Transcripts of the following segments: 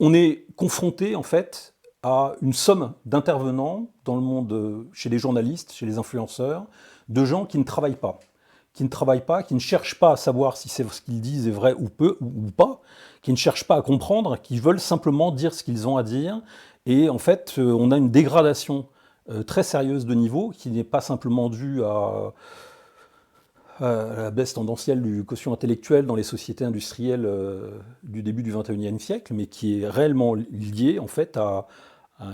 On est confronté, en fait, à une somme d'intervenants dans le monde, chez les journalistes, chez les influenceurs, de gens qui ne travaillent pas. Qui ne travaillent pas, qui ne cherchent pas à savoir si ce qu'ils disent est vrai ou peu ou pas, qui ne cherchent pas à comprendre, qui veulent simplement dire ce qu'ils ont à dire. Et en fait, on a une dégradation très sérieuse de niveau qui n'est pas simplement due à la baisse tendancielle du quotient intellectuel dans les sociétés industrielles du début du XXIe siècle, mais qui est réellement liée en fait à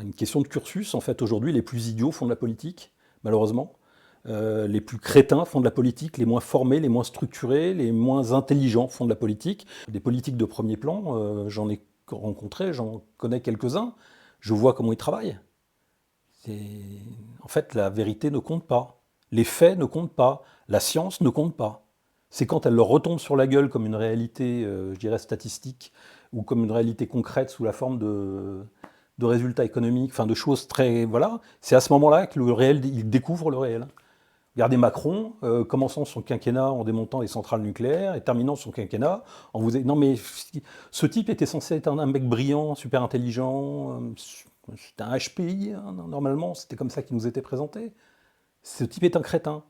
une question de cursus. En fait, aujourd'hui, les plus idiots font de la politique, malheureusement. Les plus crétins font de la politique, les moins formés, les moins structurés, les moins intelligents font de la politique. Des politiques de premier plan, j'en ai rencontré, j'en connais quelques-uns, je vois comment ils travaillent. En fait, la vérité ne compte pas. Les faits ne comptent pas. La science ne compte pas. C'est quand elle leur retombe sur la gueule comme une réalité, je dirais, statistique, ou comme une réalité concrète sous la forme de résultats économiques, enfin de choses très... Voilà, c'est à ce moment-là que le réel, il découvre le réel. Regardez Macron, commençant son quinquennat en démontant les centrales nucléaires et terminant son quinquennat en vous... Non mais ce type était censé être un mec brillant, super intelligent, c'était un HPI, hein, normalement, c'était comme ça qu'il nous était présenté. Ce type est un crétin.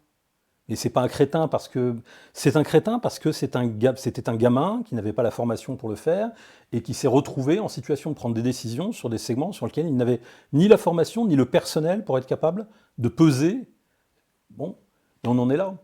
Et c'est pas un crétin parce que c'est un crétin parce que c'était un gamin qui n'avait pas la formation pour le faire et qui s'est retrouvé en situation de prendre des décisions sur des segments sur lesquels il n'avait ni la formation ni le personnel pour être capable de peser. Bon, et on en est là.